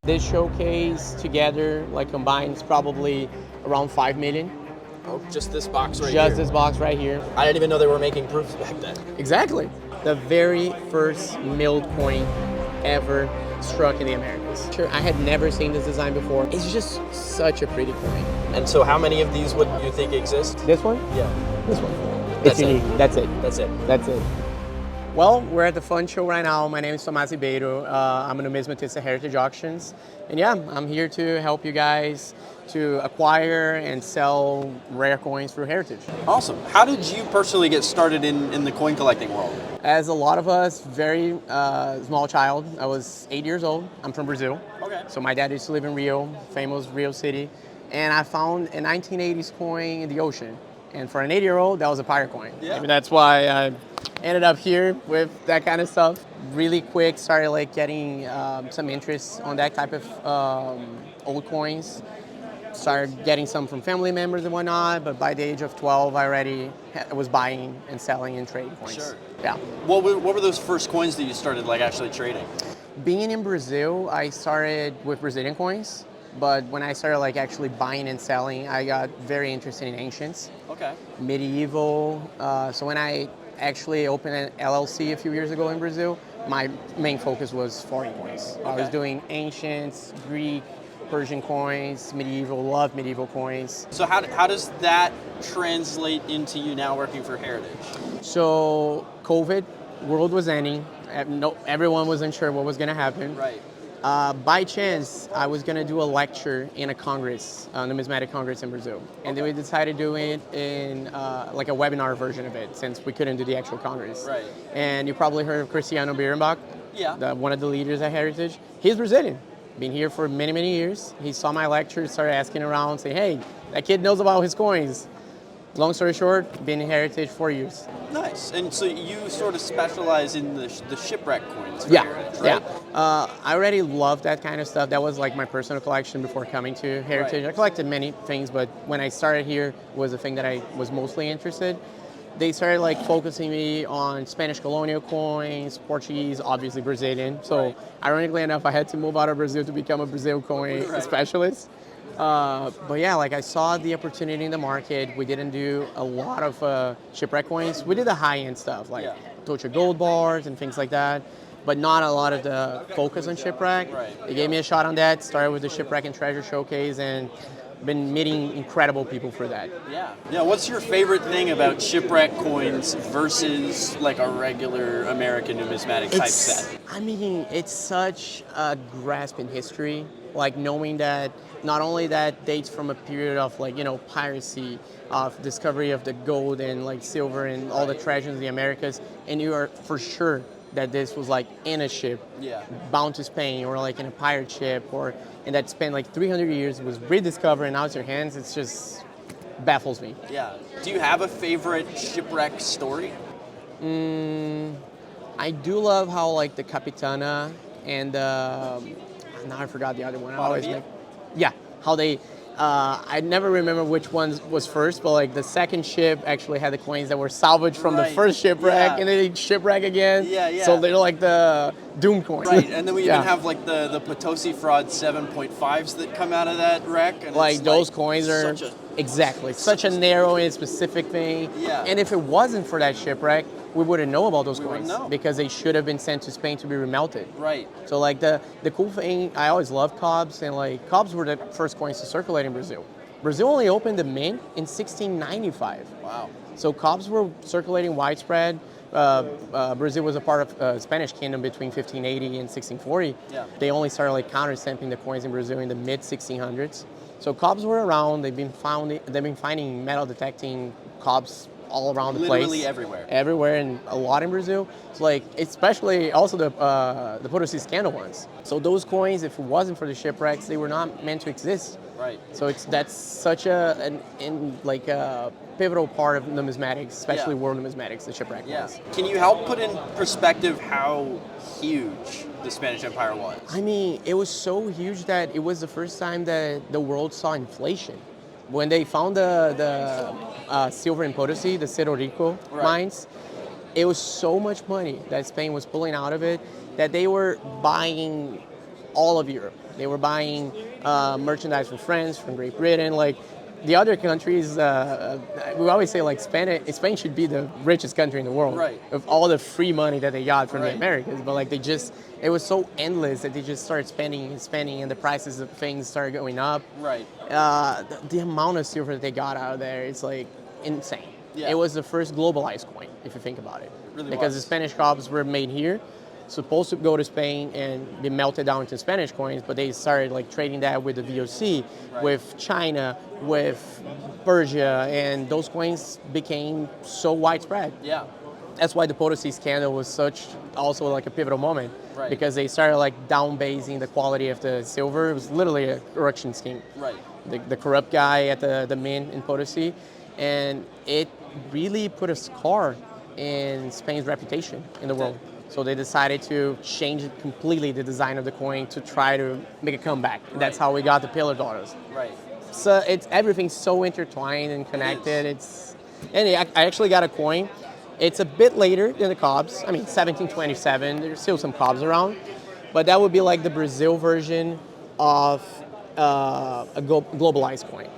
This showcase together, like combined, is probably around 5 million. Oh, just this box right here? Just this box right here. I didn't even know they were making proofs back then. Exactly. The very first milled coin ever struck in the Americas. Sure, I had never seen this design before. It's just such a pretty coin. And so how many of these would you think exist? This one? Yeah. This one. That's It's unique. it. That's it. That's it. That's it. Well, we're at the fun show right now. My name is Tomás Ribeiro. I'm a numismatist at Heritage Auctions. And yeah, I'm here to help you guys to acquire and sell rare coins through Heritage. Awesome. How did you personally get started in the coin collecting world? As a lot of us, very small child. I was 8 years old. I'm from Brazil. Okay. So my dad used to live in Rio, famous Rio City. And I found a 1980s coin in the ocean. And for an 8-year-old, that was a pirate coin. Yeah. Maybe that's why I ended up here with that kind of stuff. Really quick, started like getting some interest on that type of old coins. Started getting some from family members and whatnot, but by the age of 12, I already was buying and selling and trading coins. Sure. Yeah. What were those first coins that you started like actually trading? Being in Brazil, I started with Brazilian coins, but when I started like actually buying and selling, I got very interested in ancients. Okay. Medieval. So when I actually opened an LLC a few years ago in Brazil, my main focus was foreign coins. I was doing ancients, Greek, Persian coins, medieval, love medieval coins. So how does that translate into you now working for Heritage? So COVID, world was ending. Everyone was unsure what was going to happen. Right. By chance, I was going to do a lecture in a congress, a numismatic congress in Brazil. And then we decided to do it in like a webinar version of it since we couldn't do the actual congress. Right. And you probably heard of Cristiano Birnbach, Yeah. one of the leaders at Heritage. He's Brazilian. Been here for many, many years. He saw my lecture, started asking around, saying, hey, that kid knows about his coins. Long story short, been in Heritage 4 years. Nice. And so you sort of specialize in the shipwreck coins for Yeah, Heritage, right? yeah. I already loved that kind of stuff. That was like my personal collection before coming to Heritage. Right. I collected many things, but when I started here was the thing that I was mostly interested. They started like focusing me on Spanish colonial coins, Portuguese, obviously Brazilian. So Right. ironically enough, I had to move out of Brazil to become a Brazil coin Right. specialist. But yeah, like I saw the opportunity in the market. We didn't do a lot of shipwreck coins. We did the high-end stuff like Tocha gold bars and things like that, but not a lot of the focus on shipwreck. Right. They gave me a shot on that, started with the shipwreck and treasure showcase, and been meeting incredible people for that. Yeah. Yeah. What's your favorite thing about shipwreck coins versus like a regular American numismatic type set? I mean, it's such a grasp in history, like knowing that not only that dates from a period of like, piracy, of discovery of the gold and like silver and all the treasures in the Americas, and you are for sure that this was like in a ship, bound to Spain, or like in a pirate ship, and that spent like 300 years, was rediscovered, and now it's your hands. It's just baffles me. Yeah. Do you have a favorite shipwreck story? I do love how like the Capitana and now I forgot the other one. How they. I never remember which one was first, but like the second ship actually had the coins that were salvaged from the first shipwreck, and then they shipwreck again. Yeah. So they're like the doom coins. Right, and then we even have like the Potosí Fraud 7.5s that come out of that wreck. And like it's those coins are such a narrow and specific thing. Yeah. And if it wasn't for that shipwreck, we wouldn't know about those coins know. because they should have been sent to Spain to be remelted. Right. So like the cool thing, I always loved cobs, and like cobs were the first coins to circulate in Brazil. Brazil only opened the mint in 1695. Wow. So cobs were circulating widespread. Brazil was a part of Spanish kingdom between 1580 and 1640. Yeah. They only started like counterstamping the coins in Brazil in the mid 1600s. So cobs were around. They've been finding metal detecting cobs all around the place. Literally everywhere. Everywhere, and a lot in Brazil. So like, especially also the Potosí scandal ones. So those coins, if it wasn't for the shipwrecks, they were not meant to exist. Right. So that's such a pivotal part of numismatics, especially world numismatics, the shipwreck coins. Can you help put in perspective how huge the Spanish Empire was? I mean, it was so huge that it was the first time that the world saw inflation. When they found the silver in Potosí, the Cerro Rico mines, it was so much money that Spain was pulling out of it that they were buying all of Europe. They were buying merchandise from France, from Great Britain, like the other countries. We always say like Spain should be the richest country in the world, Right. With all the free money that they got from the Right. Americans. But like it was so endless that they just started spending and spending, and the prices of things started going up. Right. The amount of silver that they got out of there is like insane. Yeah. It was the first globalized coin, if you think about it, really because was. the Spanish cops were made here, supposed to go to Spain and be melted down into Spanish coins, but they started like trading that with the VOC, Right. with China, with Persia, and those coins became so widespread. Yeah. That's why the Potosí scandal was such also like a pivotal moment, Right. because they started like down-basing the quality of the silver. It was literally a corruption scheme. Right. The corrupt guy at the mint in Potosí, and it really put a scar in Spain's reputation in the world. So they decided to change completely the design of the coin to try to make a comeback. And that's Right. how we got the pillar daughters. Right. So everything's so intertwined and connected. I actually got a coin. It's a bit later than the Cobs. I mean, 1727. There's still some Cobs around, but that would be like the Brazil version of a globalized coin.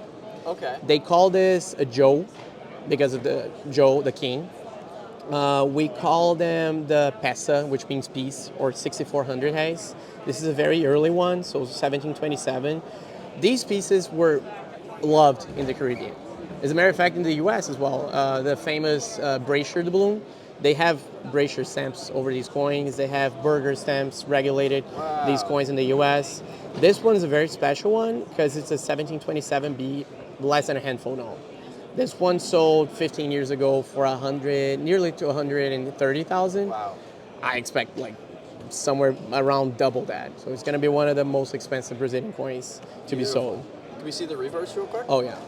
Okay. They call this a Joe because of the king. We call them the Peça, which means peace, or 6400 Réis. This is a very early one, so 1727. These pieces were loved in the Caribbean. As a matter of fact, in the U.S. as well, the famous Brazier doubloon, they have Brazier stamps over these coins. They have Burger stamps regulated these coins in the U.S. This one is a very special one because it's a 1727B, less than a handful now. This one sold 15 years ago for nearly to 130,000. Wow. I expect like somewhere around double that. So it's going to be one of the most expensive Brazilian coins to be sold. Can we see the reverse real quick? Oh yeah.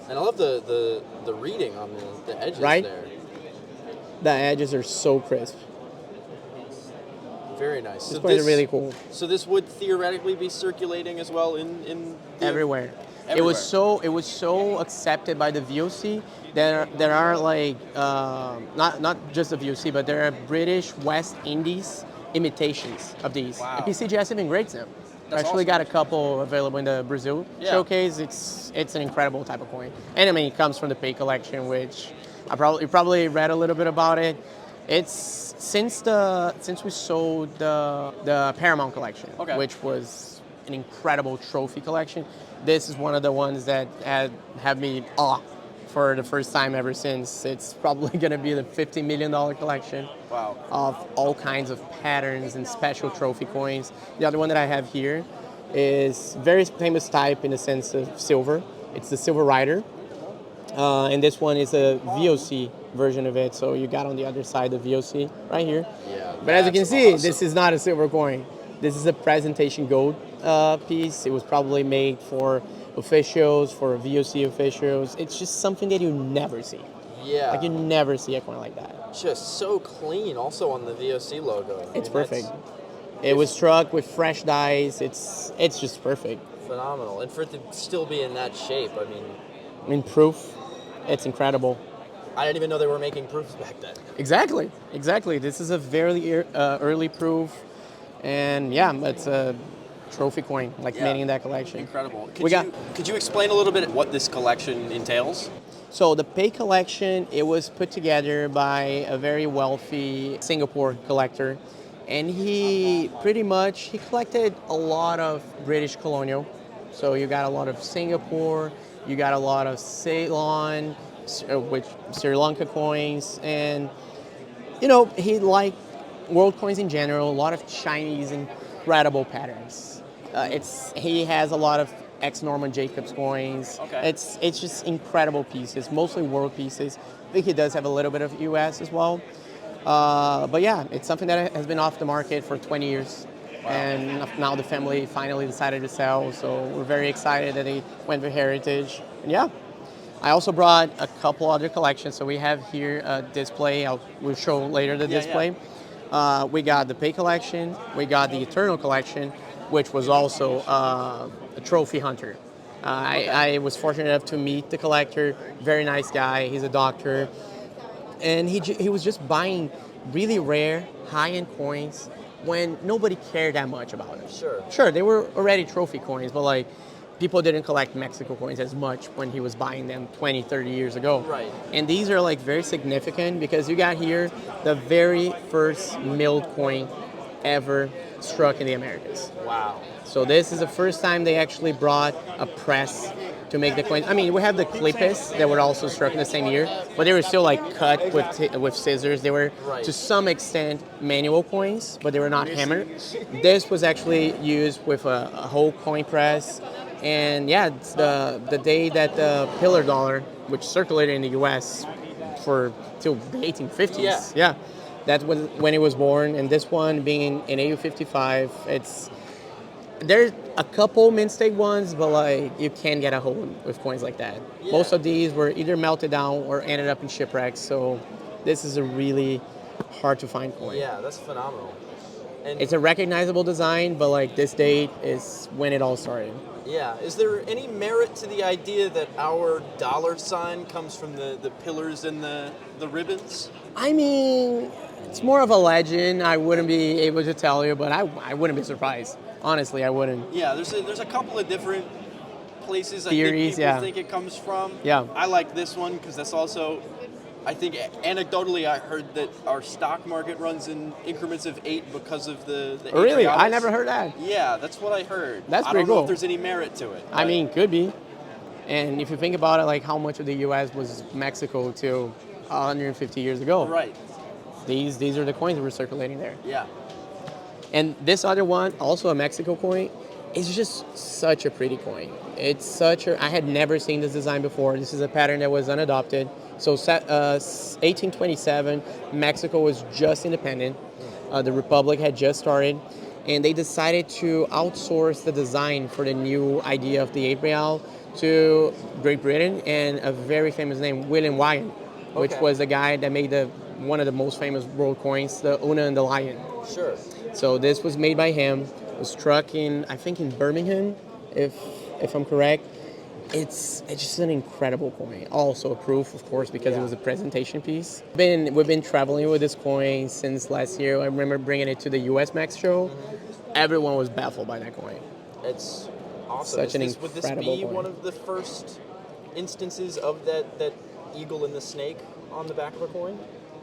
And I love the reading on the edges Right? there. The edges are so crisp. Very nice. This coin is really cool. So this would theoretically be circulating as well in the, Everywhere. It Everywhere. was so accepted by the VOC. There are like not just the VOC, but there are British West Indies imitations of these. Wow. And PCGS even grades them. I That's actually awesome. got a couple available in the Brazil showcase. It's an incredible type of coin, and I mean it comes from the Pei Collection, which you probably read a little bit about it. It's since we sold the Paramount Collection, Okay. which was an incredible trophy collection. This is one of the ones that have me awe for the first time ever since. It's probably going to be the $50 million collection Wow. of all kinds of patterns and special trophy coins. The other one that I have here is very famous type in the sense of silver. It's the Silver Rider. And this one is a VOC version of it. So you got on the other side the VOC right here. Yeah. But as you can that's see, awesome. this is not a silver coin. This is a presentation gold piece. It was probably made for officials, for VOC officials. It's just something that you never see. Yeah. Like you never see a coin like that. Just so clean also on the VOC logo. I It's mean, perfect. that's It was struck with fresh dies. It's just perfect. phenomenal. And for it to still be in that shape, I mean, I mean, proof, it's incredible. I didn't even know they were making proofs back then. Exactly. This is a very early proof, and yeah, it's a trophy coin, like Yeah. many in that collection. Incredible. We Could you explain a little bit what this collection entails? So the Pei Collection, it was put together by a very wealthy Singapore collector, and he collected a lot of British colonial. So you got a lot of Singapore, you got a lot of Ceylon, which Sri Lanka coins, and he liked world coins in general. A lot of Chinese incredible patterns. He has a lot of ex-Norman Jacobs coins. Okay. It's just incredible pieces, mostly world pieces. I think he does have a little bit of U.S. as well. But yeah, it's something that has been off the market for 20 years. Wow. And now the family finally decided to sell, so we're very excited that they went for heritage. And yeah, I also brought a couple other collections. So we have here a display. We'll show later the display. Yeah. We got the Pei Collection. We got the Eternal Collection, which was also a trophy hunter. I was fortunate enough to meet the collector. Very nice guy. He's a doctor. And he was just buying really rare, high-end coins when nobody cared that much about it. Sure. Sure, they were already trophy coins, but like people didn't collect Mexico coins as much when he was buying them 20, 30 years ago. Right. And these are like very significant because you got here the very first milled coin ever struck in the Americas. Wow. So this is the first time they actually brought a press to make the coins. I mean, we have the clippes that were also struck in the same year, but they were still like cut with scissors. They were Right. to some extent manual coins, but they were not hammered. This was actually used with a whole coin press. And yeah, it's the day that the pillar dollar, which circulated in the U.S. for till the 1850s. Yeah, that was when it was born. And this one being in AU55, there's a couple mint state ones, but like you can't get a hold with coins like that. Yeah. Most of these were either melted down or ended up in shipwrecks. So this is a really hard to find coin. Yeah, that's phenomenal. And It's a recognizable design, but like this date is when it all started. yeah, is there any merit to the idea that our dollar sign comes from the pillars and the ribbons? I mean, it's more of a legend. I wouldn't be able to tell you, but I wouldn't be surprised. Honestly, I wouldn't. Yeah, there's a couple of different places Theories, I think people yeah. think it comes from. Yeah. I like this one because that's also, I think anecdotally I heard that our stock market runs in increments of 8 because of the Oh, really? eight I reales. never heard that. Yeah, that's what I heard. That's I pretty don't know cool. if there's any merit to it. I but- mean, could be. And if you think about it, like how much of the U.S. was Mexico till 150 years ago. right. These are the coins that were circulating there. Yeah. And this other one, also a Mexico coin, is just such a pretty coin. It's such a, I had never seen this design before. This is a pattern that was unadopted. So 1827, Mexico was just independent. The Republic had just started. And they decided to outsource the design for the new idea of the 8 real to Great Britain and a very famous name, William Wyon, which Okay. was the guy that made one of the most famous world coins, the Una and the Lion. Sure. So this was made by him. It was struck in, I think, in Birmingham, if I'm correct. It's just an incredible coin. Also a proof, of course, because it was a presentation piece. We've been traveling with this coin since last year. I remember bringing it to the US Max show. Everyone was baffled by that coin. It's awesome. Such an Would this incredible be coin. one of the first instances of that eagle and the snake on the back of a coin?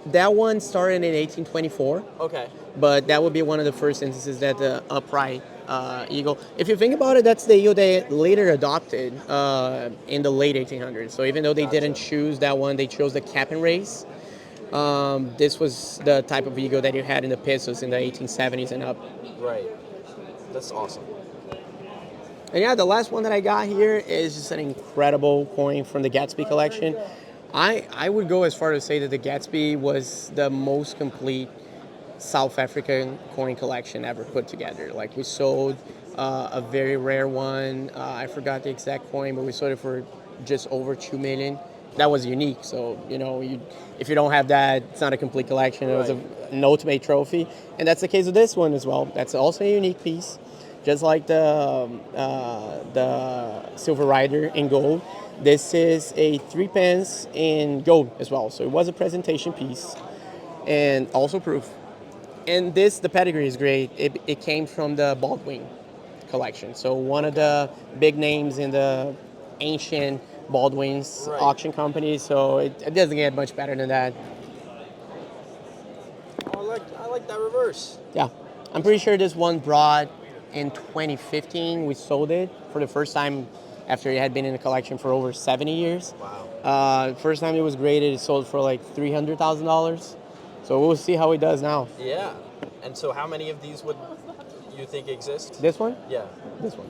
That one started in 1824. Okay. But that would be one of the first instances that the upright eagle. If you think about it, that's the eagle they later adopted in the late 1800s. So even though they didn't choose that one, they chose the cap and Réis. This was the type of eagle that you had in the pesos in the 1870s and up. Right. That's awesome. And yeah, the last one that I got here is just an incredible coin from the Gatsby Collection. I would go as far to say that the Gatsby was the most complete South African coin collection ever put together. Like we sold a very rare one. I forgot the exact coin, but we sold it for just over 2 million. That was unique. So, if you don't have that, it's not a complete collection. It was an ultimate trophy. And that's the case with this one as well. That's also a unique piece. Just like the Silver Rider in gold. This is a 3 pence in gold as well. So it was a presentation piece and also proof. And the pedigree is great. It came from the Baldwin collection. So one of the big names in the ancient Baldwin's auction company. So it doesn't get much better than that. Oh, I like that reverse. Yeah. I'm pretty sure this one brought in 2015. We sold it for the first time after it had been in the collection for over 70 years. Wow. First time it was graded, it sold for like $300,000. So we'll see how it does now. Yeah. And so how many of these would you think exist? This one? Yeah. This one.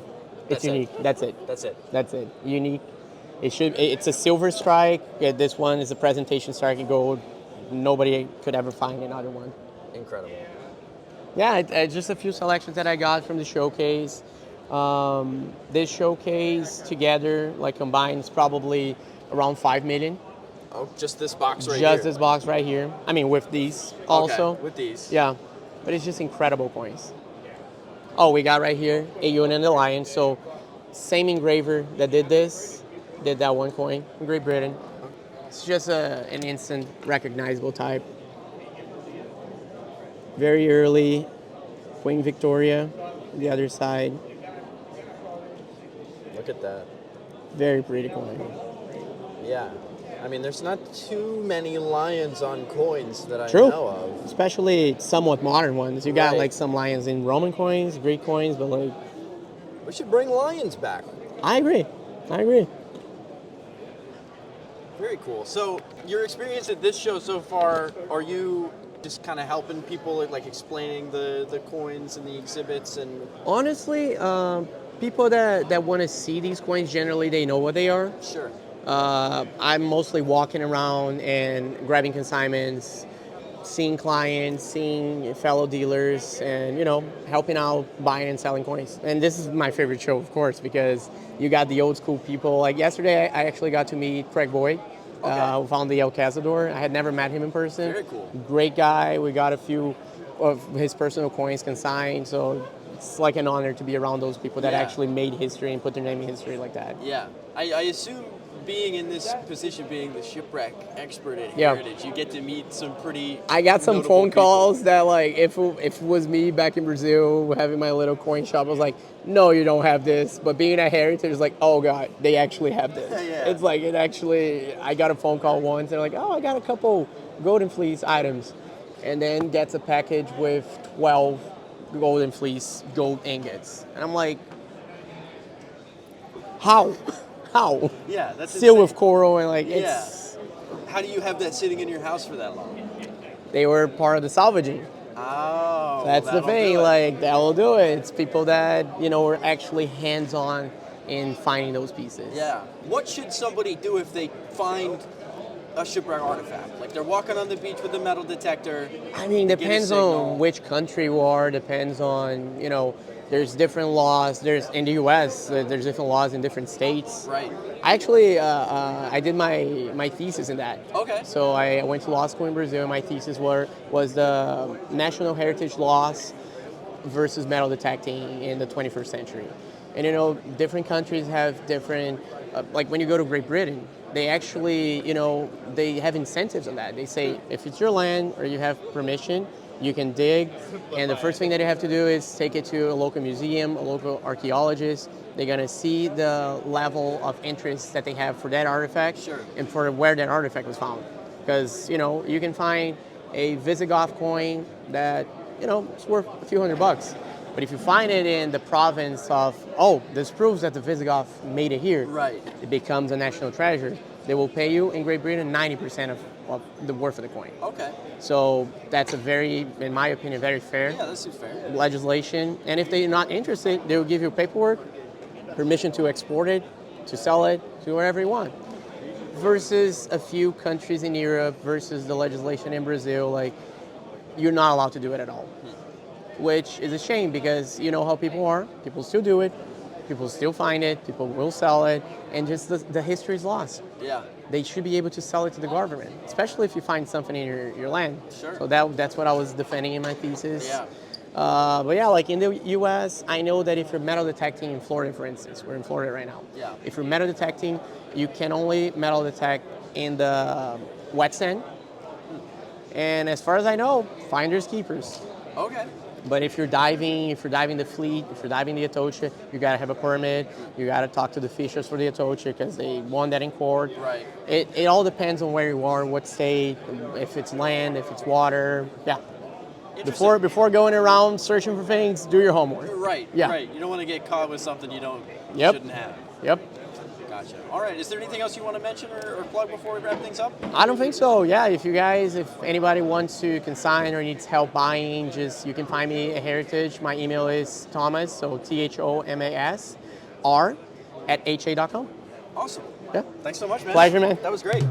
That's It's unique. it. That's it. That's it. That's it. Unique. It's a silver strike. Yeah, this one is a presentation strike in gold. Nobody could ever find another one. Incredible. Yeah, just a few selections that I got from the showcase. This showcase together, like combined, is probably around 5 million. Oh, just this box right here? Just this box right here. I mean, with these also. Okay, with these. Yeah, but it's just incredible coins. Oh, we got right here, a Una and the Lion. So same engraver that did that one coin in Great Britain. It's just an instant recognizable type. Very early Queen Victoria, the other side. Look at that. Very pretty coin. Yeah. I mean, there's not too many lions on coins that I True. know of. Especially somewhat modern ones. You got Right. like some lions in Roman coins, Greek coins, but like, We should bring lions back. I agree. I agree. Very cool. So, your experience at this show so far, are you just kind of helping people, like explaining the coins and the exhibits and... Honestly, people that want to see these coins, generally they know what they are. Sure. I'm mostly walking around and grabbing consignments, seeing clients, seeing fellow dealers, and helping out buying and selling coins. And this is my favorite show, of course, because you got the old school people. Like yesterday, I actually got to meet Craig Boyd, who found the El Cazador. I had never met him in person. Very cool. Great guy. We got a few of his personal coins consigned, so it's like an honor to be around those people that actually made history and put their name in history like that. Yeah. I assume being in this position, being the shipwreck expert at Heritage, you get to meet some pretty I got some notable phone people. calls that, like, if it was me back in Brazil having my little coin shop, I was like, no, you don't have this. But being at Heritage is like, oh, God, they actually have this. Yeah. It's like, I got a phone call once. They're like, oh, I got a couple golden fleece items. And then gets a package with 12 golden fleece gold ingots. And I'm like, how? How? Yeah, that's Still insane. with coral and like it's. How do you have that sitting in your house for that long? They were part of the salvaging. Oh, That's the that'll thing. do it. Like that will do it. It's people that were actually hands-on in finding those pieces. Yeah. What should somebody do if they find a shipwreck artifact? Like they're walking on the beach with a metal detector. I mean, they get a depends signal. on which country you are. Depends on There's different laws. There's in the U.S. There's different laws in different states. Right. I actually I did my thesis in that. Okay. So I went to law school in Brazil. And my thesis was the national heritage laws versus metal detecting in the 21st century. And different countries have different. Like when you go to Great Britain, they actually they have incentives on that. They say if it's your land or you have permission, you can dig, and the first thing that you have to do is take it to a local museum, a local archaeologist. They're gonna see the level of interest that they have for that artifact and for where that artifact was found. Because you can find a Visigoth coin that it's worth a few $100, but if you find it in the province of this proves that the Visigoth made it here, it becomes a national treasure. They will pay you in Great Britain 90% of the worth of the coin. Okay. So that's a very, in my opinion, very fair Yeah, this is fair. legislation. And if they're not interested, they will give you paperwork, permission to export it, to sell it, to wherever you want. Versus a few countries in Europe, versus the legislation in Brazil, like you're not allowed to do it at all. Which is a shame because you know how people are. People still do it. People still find it. People will sell it. And just the history is lost. Yeah. They should be able to sell it to the government, especially if you find something in your land. Sure. So that's what I was defending in my thesis. Yeah. But yeah, like in the U.S., I know that if you're metal detecting in Florida, for instance, we're in Florida right now. Yeah. If you're metal detecting, you can only metal detect in the wet sand. And as far as I know, finders keepers. Okay. But if you're diving the Fleet, if you're diving the Atocha, you gotta have a permit. You gotta talk to the fishers for the Atocha because they want that in court. Right. It all depends on where you are, what state, if it's land, if it's water. Yeah. Before going around searching for things, do your homework. Right. Yeah. Right. You don't want to get caught with something you Yep. shouldn't have. Yep. Gotcha. All right. Is there anything else you want to mention or plug before we wrap things up? I don't think so. Yeah, if anybody wants to consign or needs help buying, you can find me at Heritage. My email is Thomas, so THOMAS R @ha.com. Awesome. Yeah. Thanks so much, man. Pleasure, man. That was great.